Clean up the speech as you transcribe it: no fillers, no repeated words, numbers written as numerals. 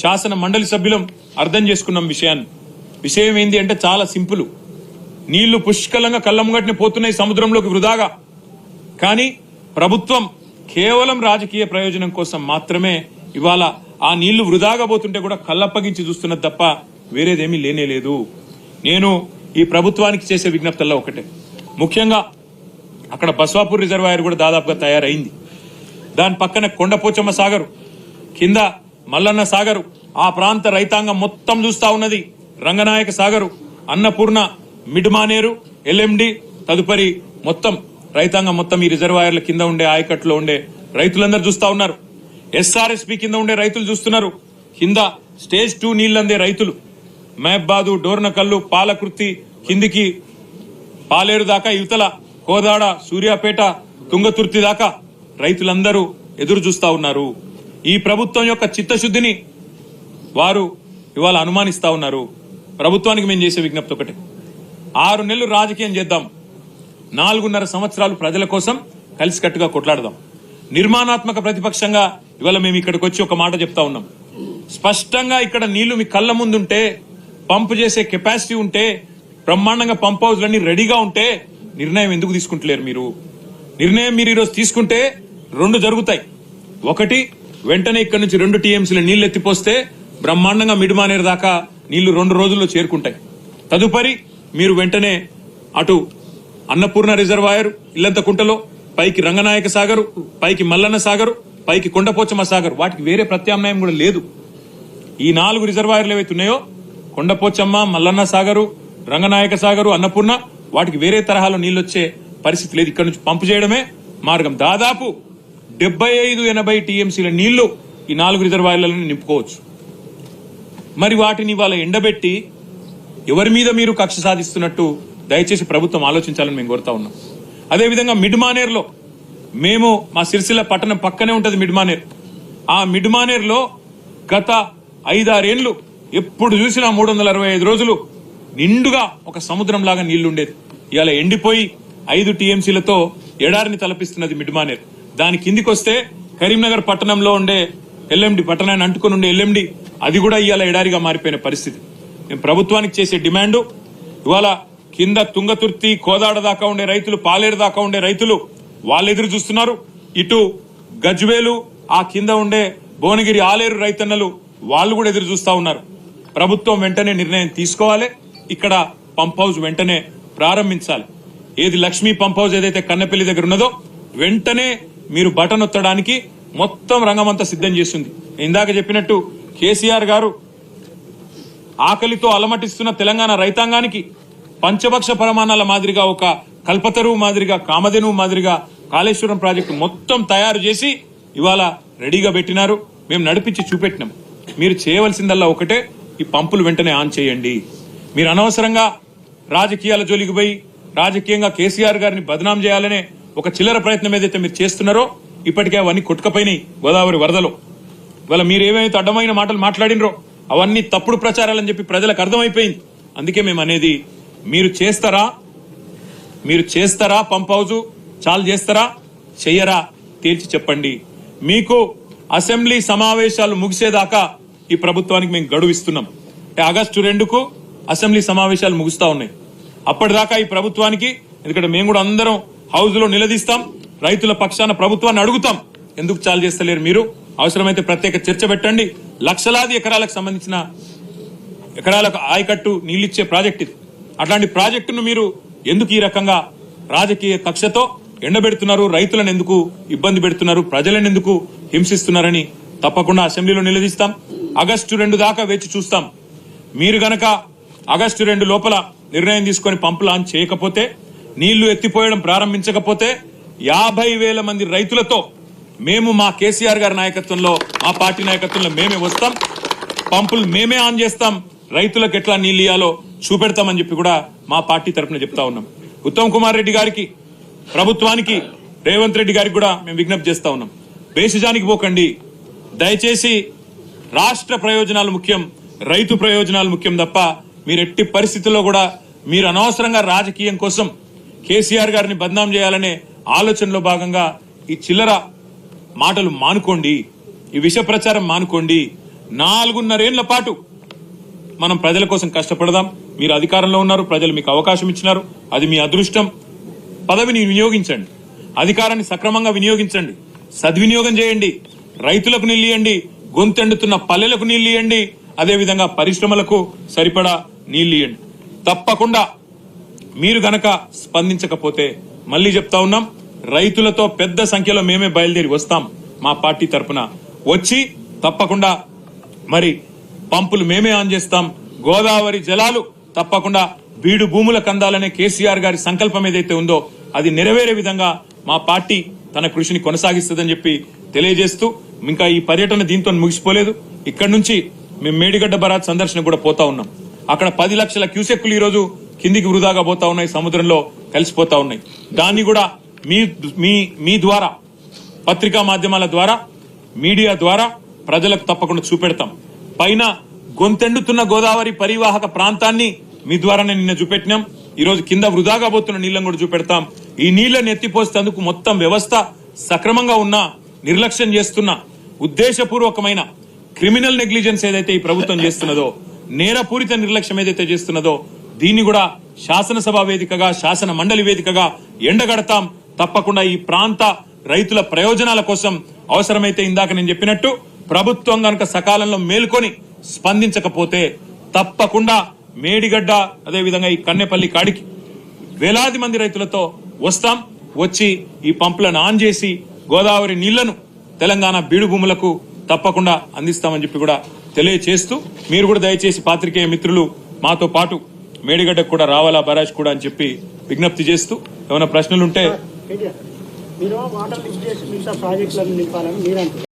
శాసన మండలి సభ్యులం అర్థం చేసుకున్నాం విషయం ఏంది అంటే చాలా సింపుల్. నీళ్లు పుష్కలంగా కళ్ళముగట్ని పోతున్నాయి సముద్రంలోకి వృధాగా. కానీ ప్రభుత్వం కేవలం రాజకీయ ప్రయోజనం కోసం మాత్రమే ఇవాళ ఆ నీళ్లు వృధాగా పోతుంటే కూడా కళ్ళప్పగించి చూస్తున్నది తప్ప వేరేదేమీ లేనేలేదు. నేను ఈ ప్రభుత్వానికి చేసే విజ్ఞప్తుల్లో ఒకటే, ముఖ్యంగా అక్కడ బస్వాపూర్ రిజర్వాయర్ కూడా దాదాపుగా తయారైంది. దాని పక్కన కొండపోచమ్మ సాగరు, కింద మల్లన్న సాగరు, ఆ ప్రాంత రైతాంగం మొత్తం చూస్తా ఉన్నది. రంగనాయక సాగరు, అన్నపూర్ణ, మిడ్మానేరు, ఎల్ఎండి తదుపరి మొత్తం రైతాంగం మొత్తం ఈ రిజర్వాయర్ల కింద ఉండే ఆయకట్లో ఉండే రైతులందరూ చూస్తా ఉన్నారు. ఎస్ఆర్ఎస్పీ కింద ఉండే రైతులు చూస్తున్నారు. కింద స్టేజ్ 2 నీళ్లందే రైతులు మహబాదు, డోర్నకల్లు, పాలకృతి కిందికి పాలేరు దాకా, యువతల కోదాడ, సూర్యాపేట, తుంగతుర్తి దాకా రైతులందరూ ఎదురు చూస్తా ఉన్నారు. ఈ ప్రభుత్వం యొక్క చిత్తశుద్ధిని వారు ఇవాళ అనుమానిస్తా ఉన్నారు. ప్రభుత్వానికి మేము చేసే విజ్ఞప్తి ఒకటే, 6 నెలలు రాజకీయం చేద్దాం, 4.5 సంవత్సరాలు ప్రజల కోసం కలిసికట్టుగా కొట్లాడదాం. నిర్మాణాత్మక ప్రతిపక్షంగా ఇవాళ మేము ఇక్కడికి వచ్చి ఒక మాట చెప్తా ఉన్నాం. స్పష్టంగా ఇక్కడ నీళ్లు మీ కళ్ళ ముందుంటే, పంపు చేసే కెపాసిటీ ఉంటే, బ్రహ్మాండంగా పంప్ హౌస్లన్నీ రెడీగా ఉంటే నిర్ణయం ఎందుకు తీసుకుంటలేరు మీరు? నిర్ణయం మీరు ఈరోజు తీసుకుంటే 2 జరుగుతాయి. ఒకటి, వెంటనే ఇక్కడ నుంచి 2 టీఎంసీల నీళ్లు ఎత్తిపోస్తే బ్రహ్మాండంగా మిడ్మానేరు దాకా నీళ్లు 2 రోజుల్లో చేరుకుంటాయి. తదుపరి మీరు వెంటనే అటు అన్నపూర్ణ రిజర్వాయర్ ఇల్లంతకుంటలో, పైకి రంగనాయక సాగరు, పైకి మల్లన్న సాగరు, పైకి కొండపోచమ్మ సాగరు, వాటికి వేరే ప్రత్యామ్నాయం కూడా లేదు. ఈ 4 రిజర్వాయర్లు ఏవైతే ఉన్నాయో, కొండపోచమ్మ, మల్లన్న సాగరు, రంగనాయక సాగరు, అన్నపూర్ణ, వాటికి వేరే తరహాలో నీళ్లు వచ్చే పరిస్థితి లేదు. ఇక్కడ నుంచి పంపు చేయడమే మార్గం. దాదాపు 75-80 టీఎంసీల నీళ్లు ఈ 4 రిజర్వాయర్లను నింపుకోవచ్చు. మరి వాటిని ఇవాళ ఎండబెట్టి ఎవరి మీద మీరు కక్ష సాధిస్తున్నట్టు దయచేసి ప్రభుత్వం ఆలోచించాలని మేము కోరుతా ఉన్నాం. అదేవిధంగా మిడ్మానేర్లో మేము, మా సిరిసిల్ల పట్టణం పక్కనే ఉంటది మిడ్మానేర్. ఆ మిడ్మానేర్లో గత 5-6 ఏళ్లు ఎప్పుడు చూసినా 365 రోజులు నిండుగా ఒక సముద్రం లాగా నీళ్లుండేది. ఇవాళ ఎండిపోయి 5 టీఎంసీలతో ఎడారిని తలపిస్తున్నది మిడ్మానేర్. దాని కిందికి వస్తే కరీంనగర్ పట్టణంలో ఉండే ఎల్ఎండి, పట్టణాన్ని అంటుకుని ఉండే ఎల్ఎండి, అది కూడా ఇవాళ ఎడారిగా మారిపోయిన పరిస్థితి. మేము ప్రభుత్వానికి చేసే డిమాండు, ఇవాళ కింద తుంగతుర్తి, కోదాడ దాకా ఉండే రైతులు, పాలేరు దాకా ఉండే రైతులు వాళ్ళు ఎదురు చూస్తున్నారు. ఇటు గజ్వేలు, ఆ కింద ఉండే భువనగిరి, ఆలేరు రైతన్నలు వాళ్ళు కూడా ఎదురు చూస్తా ఉన్నారు. ప్రభుత్వం వెంటనే నిర్ణయం తీసుకోవాలి. ఇక్కడ పంప్ హౌస్ వెంటనే ప్రారంభించాలి. ఏది లక్ష్మీ పంప్ హౌస్ ఏదైతే కన్నపల్లి దగ్గర ఉన్నదో, వెంటనే మీరు బటన్ ఒత్తడానికి మొత్తం రంగమంతా సిద్ధం చేస్తుంది. ఇందాక చెప్పినట్టు కేసీఆర్ గారు ఆకలితో అలమటిస్తున్న తెలంగాణ రైతాంగానికి పంచభక్ష ప్రమాణాల మాదిరిగా, ఒక కల్పతరువు మాదిరిగా, కామధేనువు మాదిరిగా కాళేశ్వరం ప్రాజెక్టు మొత్తం తయారు చేసి ఇవాళ రెడీగా పెట్టినారు. మేము నడిపించి చూపెట్టినాం. మీరు చేయవలసిందల్లా ఒకటే, ఈ పంపులు వెంటనే ఆన్ చేయండి. మీరు అనవసరంగా రాజకీయాల జోలికి పోయి రాజకీయంగా కేసీఆర్ గారిని బదనాం చేయాలనే ఒక చిల్లర ప్రయత్నం ఏదైతే మీరు చేస్తున్నారో, ఇప్పటికే అవన్నీ కొట్టుకపోయినాయి గోదావరి వరదలో. ఇవాళ మీరు ఏమైతే అడ్డమైన మాటలు మాట్లాడినరో అవన్నీ తప్పుడు ప్రచారాలని చెప్పి ప్రజలకు అర్థమైపోయింది. అందుకే మేము అనేది, మీరు చేస్తారా పంప్ హౌస్ చాలు చేస్తారా, చెయ్యరా తేల్చి చెప్పండి. మీకు అసెంబ్లీ సమావేశాలు ముగిసేదాకా ఈ ప్రభుత్వానికి మేము గడువు ఇస్తున్నాం. ఆగస్టు 2కు అసెంబ్లీ సమావేశాలు ముగుస్తా ఉన్నాయి. అప్పటిదాకా ఈ ప్రభుత్వానికి, ఎందుకంటే మేము కూడా అందరం హౌస్ లో నిలదీస్తాం, రైతుల పక్షాన ప్రభుత్వాన్ని అడుగుతాం, ఎందుకు చాలు చేస్తలేరు మీరు, అవసరమైతే ప్రత్యేక చర్చ పెట్టండి. లక్షలాది ఎకరాలకు సంబంధించిన ఎకరాలకు ఆయకట్టు నీళ్ళిచ్చే ప్రాజెక్ట్ ఇది. అట్లాంటి ప్రాజెక్టును మీరు ఎందుకు ఈ రకంగా రాజకీయ కక్షతో ఎండబెడుతున్నారు, రైతులను ఎందుకు ఇబ్బంది పెడుతున్నారు, ప్రజలను ఎందుకు హింసిస్తున్నారని తప్పకుండా అసెంబ్లీలో నిలదీస్తాం. ఆగస్టు 2 దాకా వేచి చూస్తాం. మీరు గనక ఆగస్టు 2 లోపల నిర్ణయం తీసుకుని పంపులు ఆన్ చేయకపోతే, నీళ్లు ఎత్తిపోయడం ప్రారంభించకపోతే 50,000 మంది రైతులతో మేము, మా కేసీఆర్ గారి నాయకత్వంలో, మా పార్టీ నాయకత్వంలో మేమే వస్తాం, పంపులు మేమే ఆన్ చేస్తాం, రైతులకు ఎట్లా నీళ్లు ఇయ్యాలో చూపెడతామని చెప్పి కూడా మా పార్టీ తరఫున చెప్తా ఉన్నాం. ఉత్తమ్ కుమార్ రెడ్డి గారికి, ప్రభుత్వానికి, రేవంత్ రెడ్డి గారికి కూడా మేము విజ్ఞప్తి చేస్తా ఉన్నాం. బేసిజానికి పోకండి. దయచేసి రాష్ట్ర ప్రయోజనాలు ముఖ్యం, రైతు ప్రయోజనాలు ముఖ్యం తప్ప మీరు ఎట్టి పరిస్థితుల్లో కూడా మీరు అనవసరంగా రాజకీయం కోసం కేసీఆర్ గారిని బద్నాం చేయాలనే ఆలోచనలో భాగంగా ఈ చిల్లర మాటలు మానుకోండి, ఈ విష ప్రచారం మానుకోండి. 4.5 ఏళ్ల పాటు మనం ప్రజల కోసం కష్టపడదాం. మీరు అధికారంలో ఉన్నారు, ప్రజలు మీకు అవకాశం ఇచ్చినారు, అది మీ అదృష్టం. పదవిని వినియోగించండి, అధికారాన్ని సక్రమంగా వినియోగించండి, సద్వినియోగం చేయండి. రైతులకు నీళ్ళు ఇవ్వండి, గొంతెండుతున్న పల్లెలకు నీళ్ళు ఇవ్వండి, అదేవిధంగా పరిశ్రమలకు సరిపడా నీళ్ళు ఇవ్వండి. తప్పకుండా మీరు గనక స్పందించకపోతే మళ్ళీ చెప్తా ఉన్నాం, రైతులతో పెద్ద సంఖ్యలో మేమే బయలుదేరి వస్తాం. మా పార్టీ తరఫున వచ్చి తప్పకుండా మరి పంపులు మేమే ఆన్ చేస్తాం. గోదావరి జలాలు తప్పకుండా బీడు భూములకు అందాలనే కేసీఆర్ గారి సంకల్పం ఏదైతే ఉందో అది నెరవేరే విధంగా మా పార్టీ తన కృషిని కొనసాగిస్తుందని చెప్పి తెలియజేస్తూ, ఇంకా ఈ పర్యటన దీంతో ముగిసిపోలేదు. ఇక్కడి నుంచి మేము మేడిగడ్డ బరాజ్ సందర్శన కూడా పోతా ఉన్నాం. అక్కడ 10 లక్షల క్యూసెక్కులు ఈ రోజు కిందికి వృధాగా పోతా ఉన్నాయి, సముద్రంలో కలిసిపోతా ఉన్నాయి. దాన్ని కూడా మీ ద్వారా, పత్రికా మాధ్యమాల ద్వారా, మీడియా ద్వారా ప్రజలకు తప్పకుండా చూపెడతాం. పైన గొంతెండుతున్న గోదావరి పరివాహక ప్రాంతాన్ని మీ ద్వారానే నిన్న చూపెట్టినాం. ఈ రోజు కింద వృధాగా పోతున్న నీళ్లను కూడా చూపెడతాం. ఈ నీళ్లను ఎత్తిపోసేందుకు మొత్తం వ్యవస్థ సక్రమంగా ఉన్నా నిర్లక్ష్యం చేస్తున్న ఉద్దేశపూర్వకమైన క్రిమినల్ నెగ్లిజెన్స్ ఏదైతే ఈ ప్రభుత్వం చేస్తున్నదో, నేరపూరిత నిర్లక్ష్యం ఏదైతే చేస్తున్నదో దీన్ని కూడా శాసనసభ వేదికగా, శాసన మండలి వేదికగా ఎండగడతాం. తప్పకుండా ఈ ప్రాంత రైతుల ప్రయోజనాల కోసం అవసరమైతే ఇందాక నేను చెప్పినట్టు ప్రభుత్వం గనక సకాలంలో మేల్కొని స్పందించకపోతే తప్పకుండా మేడిగడ్డ అదేవిధంగా ఈ కన్నెపల్లి కాడికి వేలాది మంది రైతులతో వస్తాం. వచ్చి ఈ పంపులను ఆన్ చేసి గోదావరి నీళ్లను తెలంగాణ బీడు భూములకు తప్పకుండా అందిస్తామని చెప్పి కూడా తెలియచేస్తూ, మీరు కూడా దయచేసి పాత్రికేయ మిత్రులు మాతో పాటు మేడిగడ్డకు కూడా రావాలా, బరాజ్ కూడా అని చెప్పి విజ్ఞప్తి చేస్తూ, ఏమైనా ప్రశ్నలుంటే మీరు వాటర్ లిఫ్ట్ చేసి మిగతా ప్రాజెక్టులను నింపాలని మీరు అంటారు.